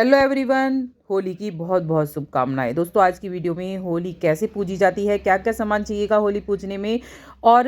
Hello everyone, Holi की बहुत बहुत शुभकामनाएं। दोस्तों, आज की वीडियो में होली कैसे पूजी जाती है, क्या क्या सामान चाहिएगा होली पूजने में और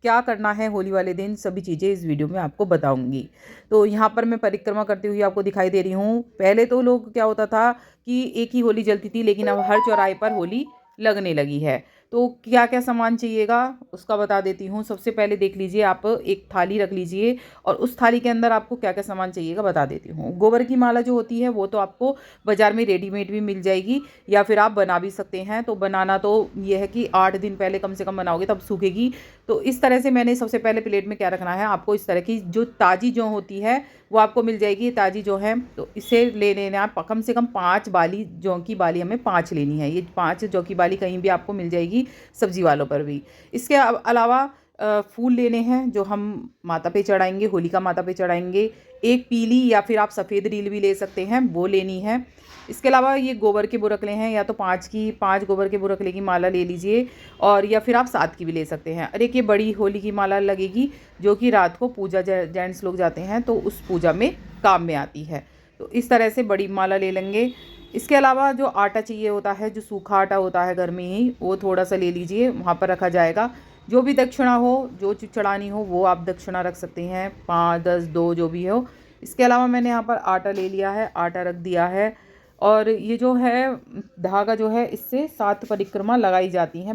क्या करना है होली वाले दिन, सभी चीज़ें इस वीडियो में आपको बताऊंगी। तो यहाँ पर मैं परिक्रमा करती हुई आपको दिखाई दे रही हूँ। पहले तो लोग क्या होता था कि एक ही होली जलती थी, लेकिन अब हर चौराहे पर होली लगने लगी है। तो क्या क्या सामान चाहिएगा उसका बता देती हूँ। सबसे पहले देख लीजिए, आप एक थाली रख लीजिए और उस थाली के अंदर आपको क्या क्या सामान चाहिएगा बता देती हूँ। गोबर की माला जो होती है वो तो आपको बाज़ार में रेडीमेड भी मिल जाएगी, या फिर आप बना भी सकते हैं। तो बनाना तो ये है कि 8 दिन पहले कम से कम बनाओगे तब सूखेगी। तो इस तरह से मैंने सबसे पहले प्लेट में क्या रखना है, आपको इस तरह की जो ताज़ी जौ होती है वो आपको मिल जाएगी। ताज़ी जौ है तो इसे ले लेना है। कम से कम 5 बाली जौ की बाली हमें 5 लेनी है। ये 5 जौ की बाली कहीं भी आपको मिल जाएगी, सब्जी वालों पर भी। इसके अलावा फूल लेने हैं जो हम माता पे चढ़ाएंगे, होलिका माता पे चढ़ाएंगे। एक पीली या फिर आप सफ़ेद रील भी ले सकते हैं, वो लेनी है। इसके अलावा ये गोबर के बुरकले हैं, या तो 5 गोबर के बुरकले की माला ले लीजिए, और या फिर आप 7 की भी ले सकते हैं। और एक ये बड़ी होली की माला लगेगी जो कि रात को पूजा जेंट्स लोग जाते हैं तो उस पूजा में काम में आती है। तो इस तरह से बड़ी माला ले लेंगे। इसके अलावा जो आटा चाहिए होता है, जो सूखा आटा होता है घर में ही, वो थोड़ा सा ले लीजिए, वहाँ पर रखा जाएगा। जो भी दक्षिणा हो, जो चीज़ चढ़ानी हो वो आप दक्षिणा रख सकते हैं, 5, 10, 2 जो भी हो। इसके अलावा मैंने यहाँ पर आटा ले लिया है, आटा रख दिया है। और ये जो है धागा जो है, इससे 7 परिक्रमा लगाई जाती हैं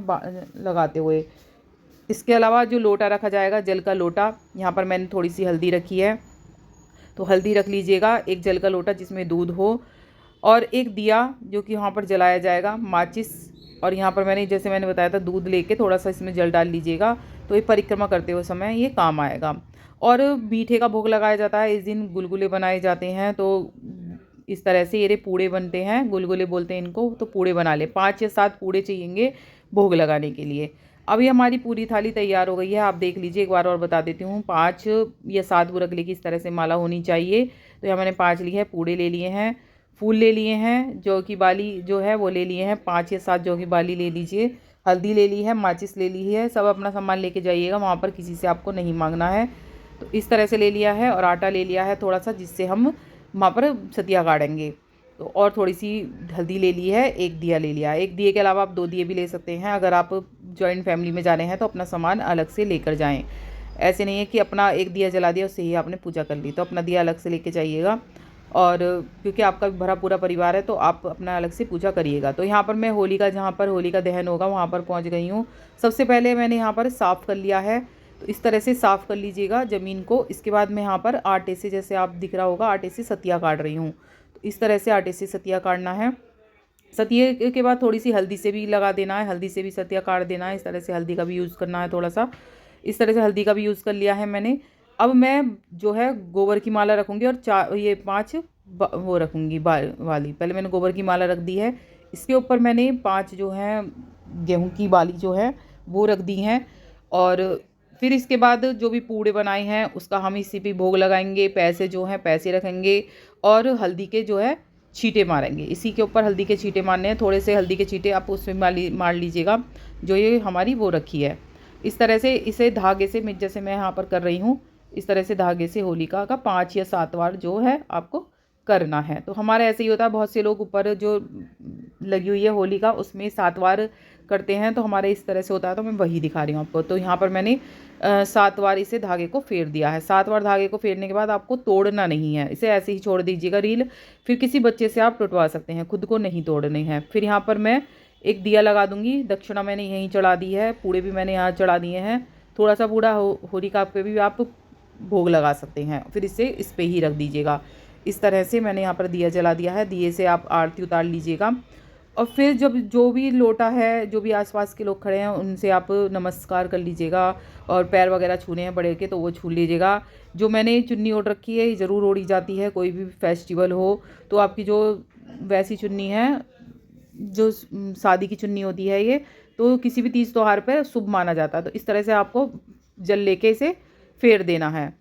लगाते हुए। इसके अलावा जो लोटा रखा जाएगा, जल का लोटा, यहाँ पर मैंने थोड़ी सी हल्दी रखी है तो हल्दी रख लीजिएगा। एक जल का लोटा जिसमें दूध हो, और एक दिया जो कि वहाँ पर जलाया जाएगा, माचिस। और यहाँ पर जैसे मैंने बताया था, दूध लेके थोड़ा सा इसमें जल डाल लीजिएगा, तो ये परिक्रमा करते हुए समय ये काम आएगा। और मीठे का भोग लगाया जाता है इस दिन, गुलगुले बनाए जाते हैं। तो इस तरह से ये पूड़े बनते हैं, गुलगुले बोलते हैं इनको। तो पूड़े बना ले, 5 या 7 पूड़े चाहिएंगे भोग लगाने के लिए। अभी हमारी पूरी थाली तैयार हो गई है, आप देख लीजिए। एक बार और बता देती हूँ, 5 या 7 बुरकले की इस तरह से माला होनी चाहिए। तो यहाँ मैंने 5 ली है। पूड़े ले लिए हैं, फूल ले लिए हैं, जौ की बाली जो है वो ले लिए हैं, 5 या 7 जौ की बाली ले लीजिए। हल्दी ले ली है, माचिस ले ली है। सब अपना सामान लेके जाइएगा, वहाँ पर किसी से आपको नहीं मांगना है। तो इस तरह से ले लिया है। और आटा ले लिया है थोड़ा सा, जिससे हम वहाँ पर सतिया गाड़ेंगे। तो और थोड़ी सी हल्दी ले ली है, एक दिया ले लिया। एक दिए के अलावा आप 2 दिए भी ले सकते हैं। अगर आप जॉइंट फैमिली में जा रहे हैं तो अपना सामान अलग से लेकर जाएं। ऐसे नहीं है कि अपना एक दिया जला दिया उससे ही आपने पूजा कर ली, तो अपना दिया अलग से लेके जाइएगा। और क्योंकि आपका भरा पूरा परिवार है तो आप अपना अलग से पूजा करिएगा। तो यहाँ पर मैं होली का, जहाँ पर होली का दहन होगा वहाँ पर पहुँच गई हूँ। सबसे पहले मैंने यहाँ पर साफ़ कर लिया है, तो इस तरह से साफ़ कर लीजिएगा ज़मीन को। इसके बाद मैं यहाँ पर आटे से, जैसे आप दिख रहा होगा, आटे से सतिया काट रही हूँ। तो इस तरह से आटे से सतिया काटना है। सतिये के बाद थोड़ी सी हल्दी से भी लगा देना है, हल्दी से भी सतिया काट देना है। इस तरह से हल्दी का भी यूज़ करना है थोड़ा सा। इस तरह से हल्दी का भी यूज़ कर लिया है मैंने। अब मैं जो है गोबर की माला रखूँगी, और ये 5 वो रखूँगी वाली। पहले मैंने गोबर की माला रख दी है, इसके ऊपर मैंने 5 जो है गेहूँ की बाली जो है वो रख दी हैं। और फिर इसके बाद जो भी पूड़े बनाए हैं उसका हम इसी पे भोग लगाएंगे। पैसे जो हैं पैसे रखेंगे, और हल्दी के जो है छींटे मारेंगे। इसी के ऊपर हल्दी के छींटे मारने हैं, थोड़े से हल्दी के छींटे आप उसमें मार लीजिएगा, जो ये हमारी वो रखी है। इस तरह से इसे धागे से, जैसे मैं यहाँ पर कर रही हूँ, इस तरह से धागे से होलिका का 5 या 7 बार जो है आपको करना है। तो हमारा ऐसे ही होता है, बहुत से लोग ऊपर जो लगी हुई है होलिका उसमें 7 बार करते हैं, तो हमारे इस तरह से होता है। तो मैं वही दिखा रही हूँ आपको। तो यहाँ पर मैंने 7 बार इसे धागे को फेर दिया है। 7 बार धागे को फेरने के बाद आपको तोड़ना नहीं है, इसे ऐसे ही छोड़ दीजिएगा रील। फिर किसी बच्चे से आप टुटवा सकते हैं, खुद को नहीं तोड़ने हैं। फिर यहाँ पर मैं एक दिया लगा दूँगी। दक्षिणा मैंने यहीं चढ़ा दी है, पूड़े भी मैंने यहाँ चढ़ा दिए हैं। थोड़ा सा पूड़ा होलिका पे भी आप भोग लगा सकते हैं। फिर इसे इस पर ही रख दीजिएगा। इस तरह से मैंने यहाँ पर दिया जला दिया है। दिए से आप आरती उतार लीजिएगा। और फिर जब जो भी लोटा है, जो भी आसपास के लोग खड़े हैं उनसे आप नमस्कार कर लीजिएगा, और पैर वगैरह छूने हैं बड़े के तो वो छू लीजिएगा। जो मैंने चुन्नी ओढ़ रखी है ये ज़रूर ओढ़ी जाती है, कोई भी फेस्टिवल हो तो आपकी जो वैसी चुन्नी है, जो शादी की चुन्नी होती है ये, तो किसी भी तीज त्योहार पर शुभ माना जाता है। तो इस तरह से आपको जल लेके इसे फेर देना है।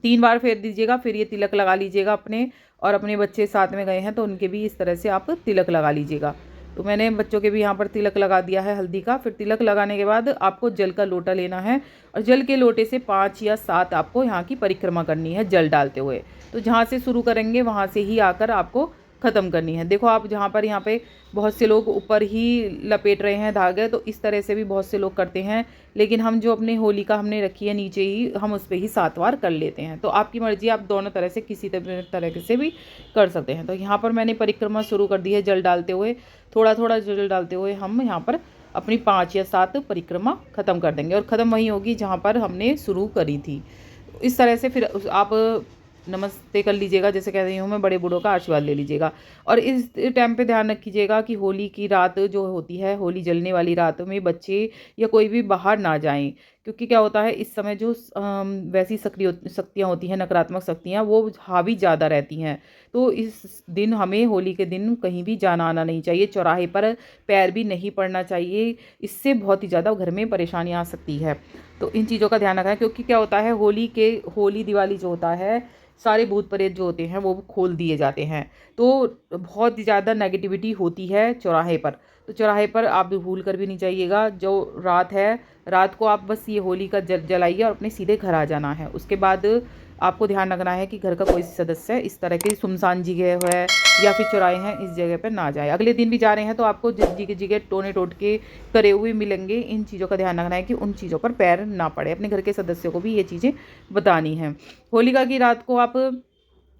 3 बार फेर दीजिएगा। फिर ये तिलक लगा लीजिएगा अपने, और अपने बच्चे साथ में गए हैं तो उनके भी इस तरह से आप तिलक लगा लीजिएगा। तो मैंने बच्चों के भी यहाँ पर तिलक लगा दिया है हल्दी का। फिर तिलक लगाने के बाद आपको जल का लोटा लेना है, और जल के लोटे से 5 या 7 आपको यहाँ की परिक्रमा करनी है जल डालते हुए। तो जहाँ से शुरू करेंगे वहाँ से ही आकर आपको ख़त्म करनी है। देखो आप जहाँ पर यहाँ पे बहुत से लोग ऊपर ही लपेट रहे हैं धागे, तो इस तरह से भी बहुत से लोग करते हैं, लेकिन हम जो अपनी होलिका हमने रखी है नीचे ही, हम उस पर ही 7 बार कर लेते हैं। तो आपकी मर्ज़ी, आप दोनों तरह से किसी तरह से भी कर सकते हैं। तो यहाँ पर मैंने परिक्रमा शुरू कर दी है जल डालते हुए, थोड़ा थोड़ा जल डालते हुए हम यहाँ पर अपनी 5 या 7 परिक्रमा ख़त्म कर देंगे, और ख़त्म वहीं होगी जहाँ पर हमने शुरू करी थी। इस तरह से फिर आप नमस्ते कर लीजिएगा, जैसे कह रही हूँ मैं, बड़े बूढ़ों का आशीर्वाद ले लीजिएगा। और इस टाइम पे ध्यान रखिएगा कि होली की रात जो होती है, होली जलने वाली रात में बच्चे या कोई भी बाहर ना जाएं, क्योंकि क्या होता है इस समय जो वैसी सक्रिय शक्तियाँ होती हैं, नकारात्मक शक्तियाँ, वो हावी ज़्यादा रहती हैं। तो इस दिन हमें, होली के दिन, कहीं भी जाना आना नहीं चाहिए, चौराहे पर पैर भी नहीं पड़ना चाहिए। इससे बहुत ही ज़्यादा घर में परेशानी आ सकती है। तो इन चीज़ों का ध्यान रखें, क्योंकि क्या होता है होली दिवाली जो होता है, सारे भूत प्रेत जो होते हैं वो खोल दिए जाते हैं। तो बहुत ही ज़्यादा नेगेटिविटी होती है चौराहे पर। तो चौराहे पर आप भूल कर भी नहीं जाइएगा। जो रात है, रात को आप बस ये होली का जलाइए और अपने सीधे घर आ जाना है। उसके बाद आपको ध्यान रखना है कि घर का कोई सदस्य इस तरह की सुनसान जगह है या फिर चौराहे हैं, इस जगह पर ना जाए। अगले दिन भी जा रहे हैं तो आपको जगह जगह टोने टोटके करे हुए मिलेंगे। इन चीज़ों का ध्यान रखना है कि उन चीज़ों पर पैर ना पड़े। अपने घर के सदस्यों को भी ये चीज़ें बतानी हैं। होलिका की रात को आप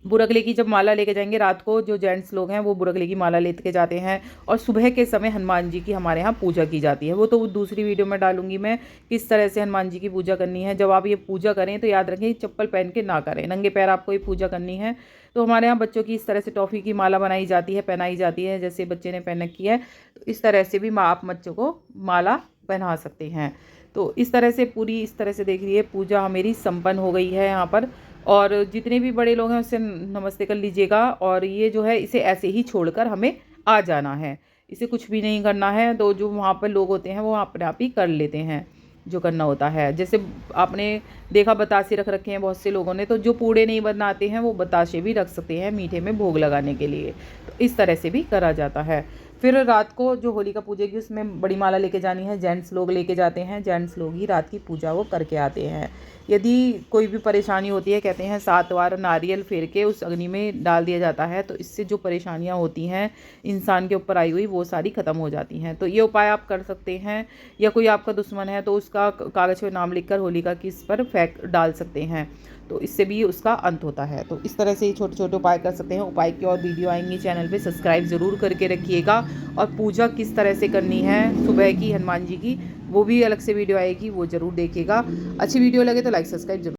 बुरगले की जब माला लेके जाएंगे, रात को जो जेंट्स लोग हैं वो बुरगले की माला लेके जाते हैं, और सुबह के समय हनुमान जी की हमारे यहाँ पूजा की जाती है। वो तो दूसरी वीडियो में डालूंगी मैं, किस तरह से हनुमान जी की पूजा करनी है। जब आप ये पूजा करें तो याद रखें चप्पल पहन के ना करें, नंगे पैर आपको ये पूजा करनी है। तो हमारे यहाँ बच्चों की इस तरह से टॉफ़ी की माला बनाई जाती है, पहनाई जाती है, जैसे बच्चे ने पहन रखी है। तो इस तरह से भी आप बच्चों को माला पहना सकते हैं। तो इस तरह से पूरी, इस तरह से देख लीजिए, पूजा मेरी संपन्न हो गई है यहाँ पर। और जितने भी बड़े लोग हैं उससे नमस्ते कर लीजिएगा। और ये जो है इसे ऐसे ही छोड़कर हमें आ जाना है, इसे कुछ भी नहीं करना है। तो जो वहाँ पर लोग होते हैं वो अपने आप ही कर लेते हैं जो करना होता है। जैसे आपने देखा बतासे रख रखे हैं बहुत से लोगों ने, तो जो पूड़े नहीं बनाते हैं वो बतासे भी रख सकते हैं मीठे में भोग लगाने के लिए। तो इस तरह से भी करा जाता है। फिर रात को जो होलिका पूजा की, उसमें बड़ी माला लेके जानी है, जेंट्स लोग लेके जाते हैं, जेंट्स लोग ही रात की पूजा वो करके आते हैं। यदि कोई भी परेशानी होती है, कहते हैं 7 बार नारियल फेर के उस अग्नि में डाल दिया जाता है, तो इससे जो परेशानियां होती हैं इंसान के ऊपर आई हुई, वो सारी ख़त्म हो जाती हैं। तो ये उपाय आप कर सकते हैं। या कोई आपका दुश्मन है तो उसका कागज़ पे नाम लिखकर होलिका की इस पर फेंक डाल सकते हैं, तो इससे भी उसका अंत होता है। तो इस तरह से छोटे छोटे उपाय कर सकते हैं। उपाय की और वीडियो आएंगी चैनल पे, सब्सक्राइब ज़रूर करके रखिएगा। और पूजा किस तरह से करनी है सुबह की हनुमान जी की, वो भी अलग से वीडियो आएगी, वो ज़रूर देखिएगा। अच्छी वीडियो लगे तो लाइक सब्सक्राइब जरूर।